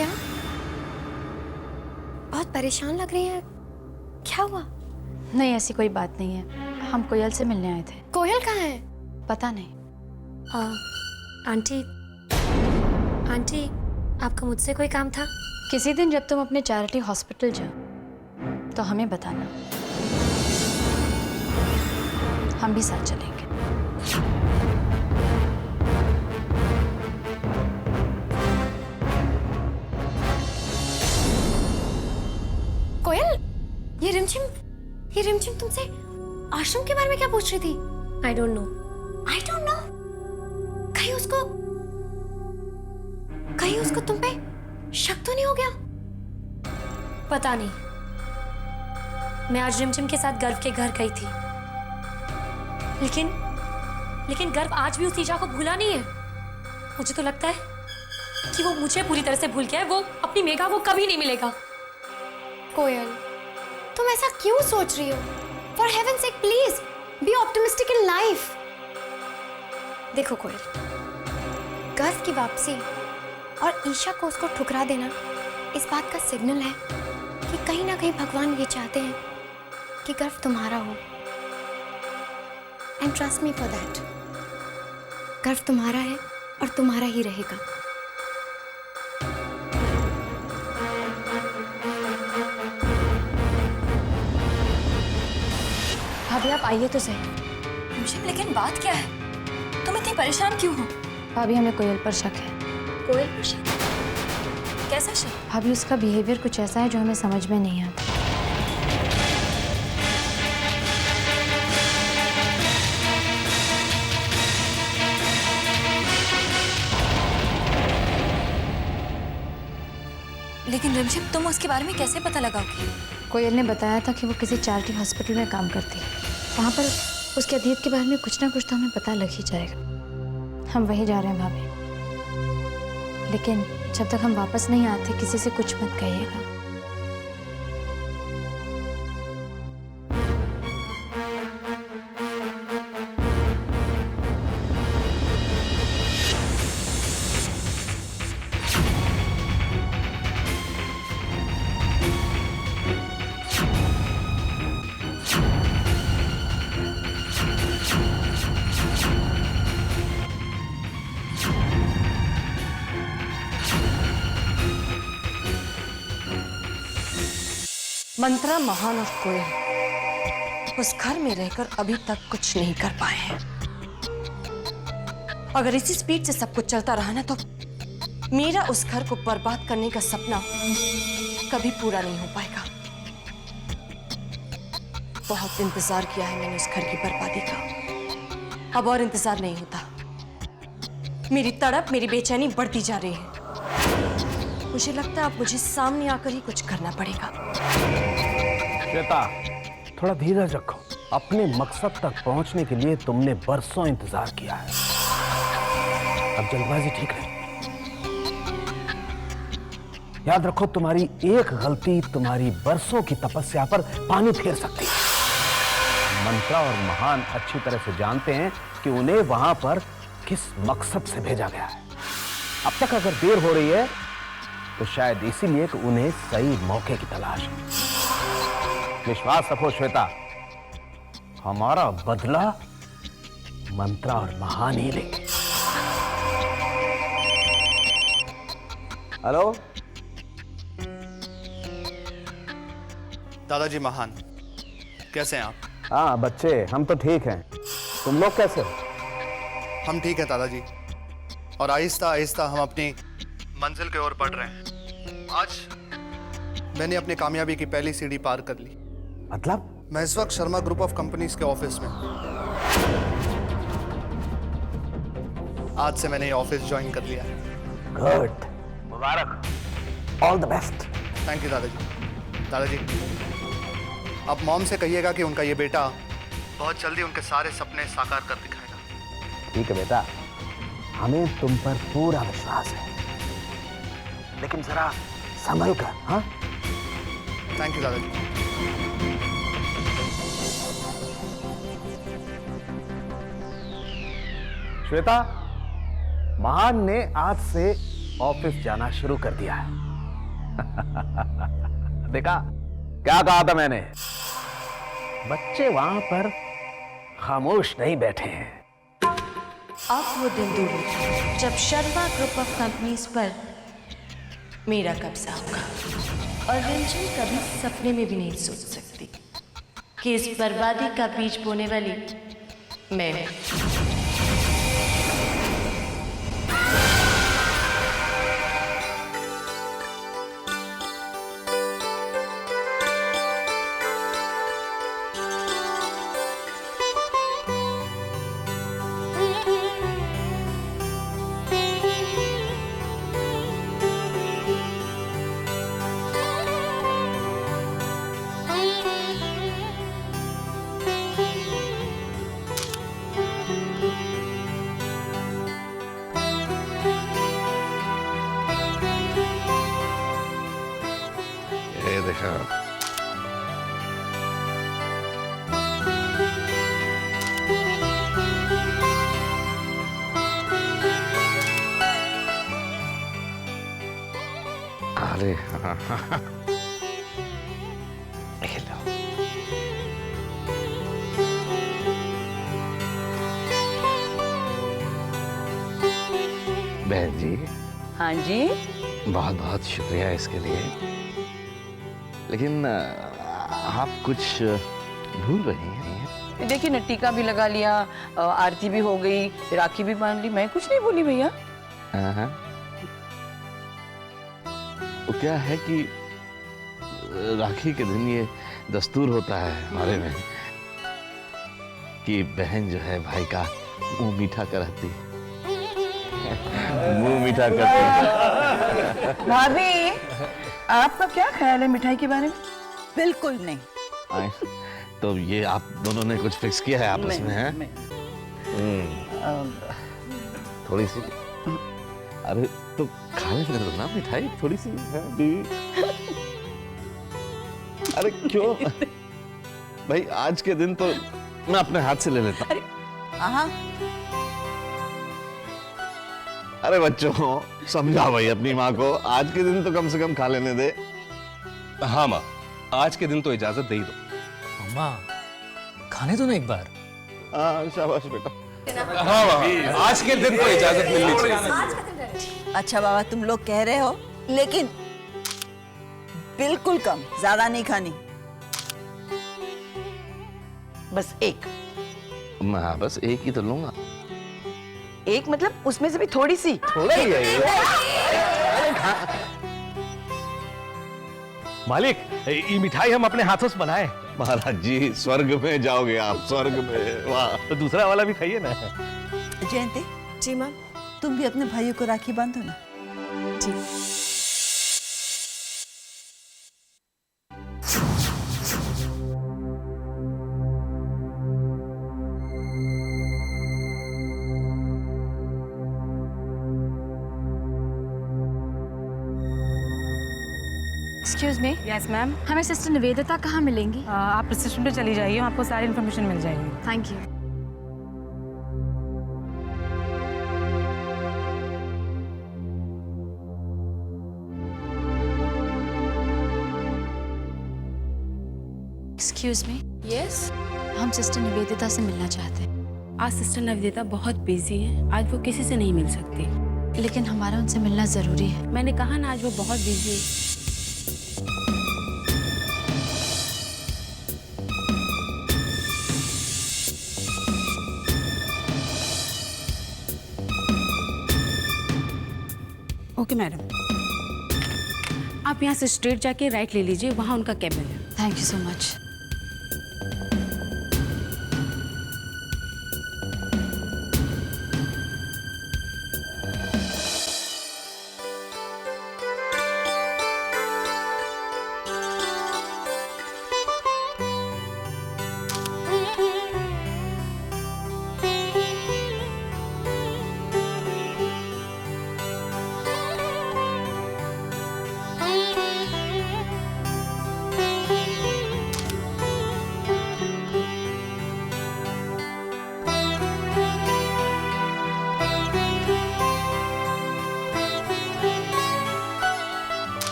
क्या? बहुत परेशान लग रही हैं, क्या हुआ? नहीं, ऐसी कोई बात नहीं है, हम कोयल से मिलने आए थे। कोयल कहाँ है? पता नहीं। आंटी आंटी, आपका मुझसे कोई काम था? किसी दिन जब तुम अपने चैरिटी हॉस्पिटल जाओ तो हमें बताना, हम भी साथ चलेंगे। कोयल, ये रिमझिम तुमसे आश्रम के बारे में क्या पूछ रही थी? I don't know. कहीं उसको तुम पे शक तो नहीं हो गया? पता नहीं। मैं आज रिमझिम के साथ गर्व के घर गई थी, लेकिन गर्व आज भी उस ईजा को भूला नहीं है। मुझे तो लगता है कि वो मुझे पूरी तरह से भूल गया है। वो अपनी मेघा को कभी नहीं मिलेगा। कोयल, तुम ऐसा क्यों सोच रही हो? For heaven's sake please be optimistic in life. देखो कोयल, गर्व की वापसी और ईशा को उसको ठुकरा देना इस बात का सिग्नल है कि कहीं ना कहीं भगवान ये चाहते हैं कि गर्व तुम्हारा हो। And trust me for that. गर्व तुम्हारा है और तुम्हारा ही रहेगा। भाभी आप आइए तो सही। लेकिन बात क्या है? तुम इतनी परेशान क्यों हो? भाभी हमें कोयल पर शक है। कोयल पर शक? कैसा शक? भाभी उसका बिहेवियर कुछ ऐसा है जो हमें समझ में नहीं आता। लेकिन रिमझिम, तुम उसके बारे में कैसे पता लगाओगी? कोयल ने बताया था कि वो किसी चैरिटी हॉस्पिटल में काम करती है। वहाँ पर उसके अतीत के बारे में कुछ ना कुछ तो हमें पता लग ही जाएगा। हम वहीं जा रहे हैं भाभी, लेकिन जब तक हम वापस नहीं आते किसी से कुछ मत कहिएगा। मंत्रा, महान और कोयल उस घर में रहकर अभी तक कुछ नहीं कर पाए हैं। अगर इसी स्पीड से सब कुछ चलता रहा ना तो मेरा उस घर को बर्बाद करने का सपना कभी पूरा नहीं हो पाएगा। बहुत इंतजार किया है मैंने उस घर की बर्बादी का, अब और इंतजार नहीं होता। मेरी तड़प, मेरी बेचैनी बढ़ती जा रही है। मुझे लगता है अब मुझे सामने आकर ही कुछ करना पड़ेगा। श्वेता, थोड़ा धीरज रखो। अपने मकसद तक पहुंचने के लिए तुमने बरसों इंतजार किया है। अब जल्दबाजी ठीक नहीं। याद रखो, तुम्हारी एक गलती तुम्हारी बरसों की तपस्या पर पानी फेर सकती है। मंत्रा और महान अच्छी तरह से जानते हैं कि उन्हें वहां पर किस मकसद से भेजा गया है। अब तक अगर देर हो रही है तो शायद इसीलिए कि उन्हें सही मौके की तलाश है। विश्वास रखो श्वेता, हमारा बदला मंत्रा और महान ही लेंगे। हेलो दादाजी महान, कैसे हैं आप? हाँ बच्चे, हम तो ठीक हैं। तुम लोग कैसे हो? हम ठीक हैं दादाजी, और आहिस्ता आहिस्ता हम अपनी मंजिल की ओर बढ़ रहे हैं। आज मैंने अपनी कामयाबी की पहली सीढ़ी पार कर ली। मतलब? मैं इस वक्त शर्मा ग्रुप ऑफ कंपनीज के ऑफिस में हूं। आज से मैंने ये ऑफिस ज्वाइन कर लिया है। Good, Mubarak, all the best. Thank you दादाजी। दादाजी, अब मॉम से कहिएगा कि उनका ये बेटा बहुत जल्दी उनके सारे सपने साकार कर दिखाएगा। ठीक है बेटा, हमें तुम पर पूरा विश्वास है, लेकिन जरा संभल कर। हाँ, थैंक यू दादाजी। श्वेता, महान ने आज से ऑफिस जाना शुरू कर दिया है। देखा क्या कहा था मैंने? बच्चे वहां पर खामोश नहीं बैठे हैं। अब वो दिन दूर है जब शर्मा ग्रुप ऑफ कंपनीज पर मेरा कब्जा होगा, और रिंचल कभी सपने में भी नहीं सोच सकती कि इस बर्बादी का बीज बोने वाली मैं हूं। ये देखा, अरे हाँ हाँ हाँ। ये लो। बहन जी, हाँ जी। बहुत बहुत शुक्रिया इसके लिए, लेकिन आप कुछ भूल रही हैं। देखिए ना, टीका भी लगा लिया, आरती भी हो गई, राखी भी बांध ली, मैं कुछ नहीं बोली भैया। हाँ। वो क्या है कि राखी के दिन ये दस्तूर होता है हमारे में कि बहन जो है भाई का मुंह मीठा कराती है। मुंह मीठा करती है। भाभी, आपका क्या ख्याल है मिठाई के बारे में? बिल्कुल नहीं। आए, तो ये आप दोनों ने कुछ फिक्स किया है आपस में, है? थोड़ी सी, अरे तो खा लेने दो ना मिठाई थोड़ी सी, है बीवी? अरे क्यों भाई, आज के दिन तो मैं अपने हाथ से ले लेता हूँ। हाँ, अरे बच्चों, समझा भाई अपनी माँ को, आज के दिन तो कम से कम खा लेने दे। हाँ माँ, आज के दिन तो इजाजत दे ही दो। अम्मा, खाने दो ना एक बार। हाँ शाबाश बेटा। हाँ माँ, आज के दिन तो इजाजत मिलनी चाहिए। अच्छा बाबा, तुम लोग कह रहे हो, लेकिन बिल्कुल कम, ज्यादा नहीं खानी। बस एक। मैं बस एक ही तो लूंगा। एक मतलब उसमें से भी थोड़ी सी। थोड़ा ही है ये। मालिक, ये मिठाई हम अपने हाथों से बनाए। महाराज जी, स्वर्ग में जाओगे आप, स्वर्ग में। वाह। तो दूसरा वाला भी खाइए ना। जयंती, जी मैम। तुम भी अपने भाइयों को राखी बांधो ना। जी। Excuse me. यस मैम, हमें सिस्टर निवेदिता कहाँ मिलेंगी? आप रिसेप्शन पे चली जाइए, आपको सारी इन्फॉर्मेशन मिल जाएगी। Thank you. Excuse me. Yes, हम सिस्टर निवेदिता से मिलना चाहते हैं, आज सिस्टर नवदिता बहुत बिजी है, आज वो किसी से नहीं मिल सकती। लेकिन हमारा उनसे मिलना जरूरी है। मैंने कहा ना, आज वो बहुत बिजी है। ओके मैडम, आप यहाँ से स्ट्रेट जाके राइट ले लीजिए, वहाँ उनका केबिन है। Thank you so much.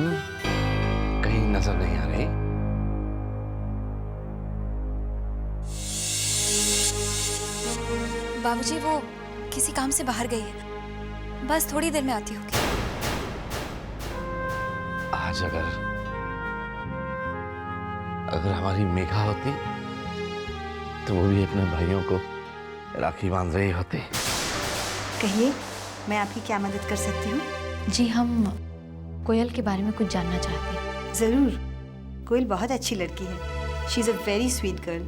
रिमझिम कहीं नजर नहीं आ रही। बाबूजी वो किसी काम से बाहर गई है, बस थोड़ी देर में आती होगी। आज अगर हमारी मेघा होती तो वो भी अपने भाइयों को राखी बांध रही होती। कहिए, मैं आपकी क्या मदद कर सकती हूँ? जी, हम कोयल के बारे में कुछ जानना चाहते हैं। जरूर। कोयल बहुत अच्छी लड़की है। She is a very sweet girl.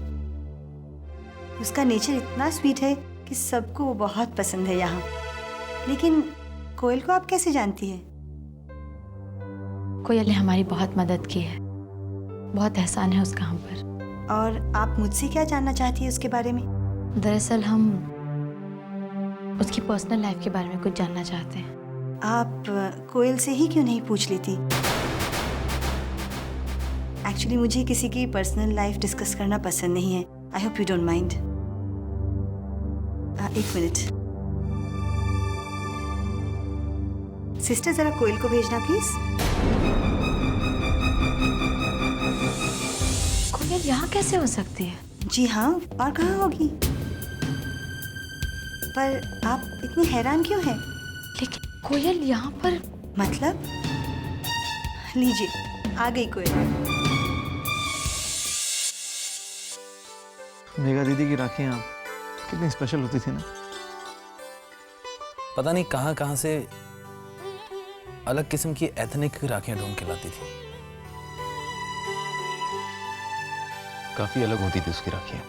उसका नेचर इतना स्वीट है कि सबको वो बहुत पसंद है यहाँ। लेकिन कोयल को आप कैसे जानती हैं? कोयल ने हमारी बहुत मदद की है, बहुत एहसान है उसका हम पर। और आप मुझसे क्या जानना चाहती है उसके बारे में? दरअसल हम उसकी पर्सनल लाइफ के बारे में कुछ जानना चाहते हैं। आप कोयल से ही क्यों नहीं पूछ लेती? एक्चुअली मुझे किसी की पर्सनल लाइफ डिस्कस करना पसंद नहीं है। I hope you don't mind. एक मिनट सिस्टर, जरा कोयल को भेजना प्लीज। कोयल यहाँ कैसे हो सकती है? जी हाँ, और कहाँ होगी? पर आप इतनी हैरान क्यों हैं? लेकिन कोयल यहाँ पर मतलब? लीजिए, आ गई कोयल। मेघा दीदी की राखियाँ कितनी स्पेशल होती थी ना। पता नहीं कहाँ कहाँ से अलग किस्म की एथनिक राखियां ढूंढ के लाती थी। काफी अलग होती थी उसकी राखियाँ।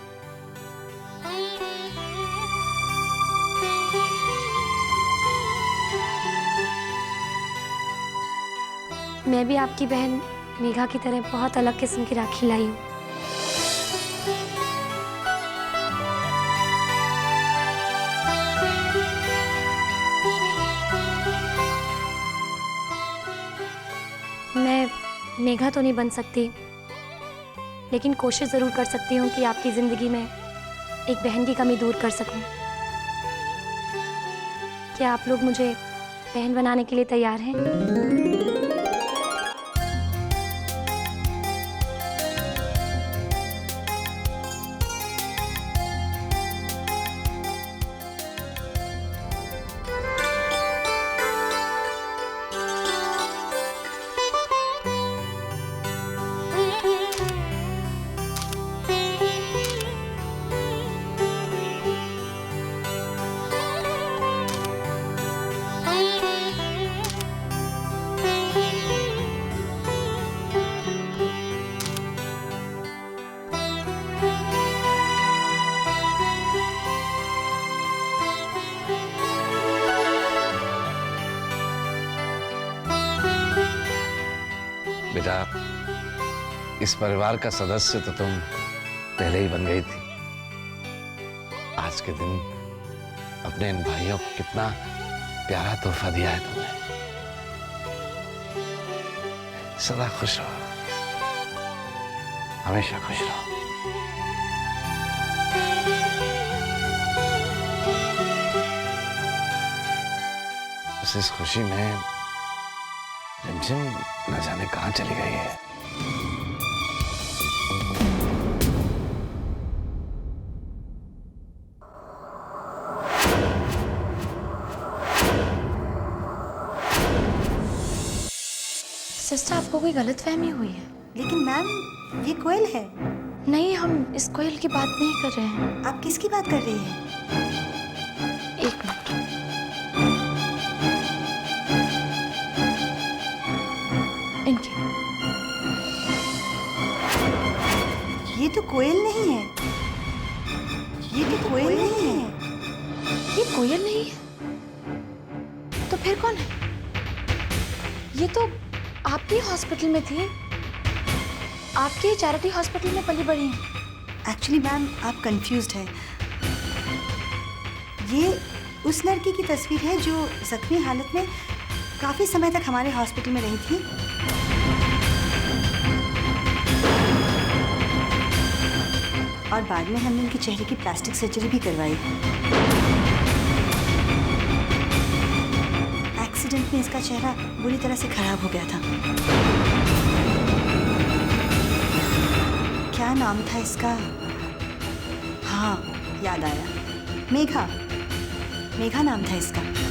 मैं भी आपकी बहन मेघा की तरह बहुत अलग किस्म की राखी लाई हूँ। मैं मेघा तो नहीं बन सकती, लेकिन कोशिश ज़रूर कर सकती हूँ कि आपकी ज़िंदगी में एक बहन की कमी दूर कर सकूँ। क्या आप लोग मुझे बहन बनाने के लिए तैयार हैं? बेटा, इस परिवार का सदस्य तो तुम पहले ही बन गई थी। आज के दिन अपने इन भाइयों को कितना प्यारा तोहफा दिया है तुमने। सदा खुश रहो, हमेशा खुश रहो। बस इस खुशी में रिमझिम न जाने कहां चली गई है। सिस्टर, आपको कोई गलतफहमी हुई है? लेकिन मैम, ये कोयल है। नहीं, हम इस कोयल की बात नहीं कर रहे हैं। आप किसकी बात कर रही हैं? एक मिनट। इनकी। ये तो कोयल नहीं है। ये तो कोयल नहीं है। ये कोयल नहीं है तो फिर कौन है? ये तो आपके हॉस्पिटल में थी, आपके चैरिटी हॉस्पिटल में पली बड़ी हैं। एक्चुअली मैम, आप कंफ्यूज्ड हैं। ये उस लड़की की तस्वीर है जो जख्मी हालत में काफी समय तक हमारे हॉस्पिटल में रही थी। और बाद में हमने उनके चेहरे की प्लास्टिक सर्जरी भी करवाई। एक्सीडेंट में इसका चेहरा बुरी तरह से खराब हो गया था। क्या नाम था इसका? हाँ, याद आया, मेघा। मेघा नाम था इसका।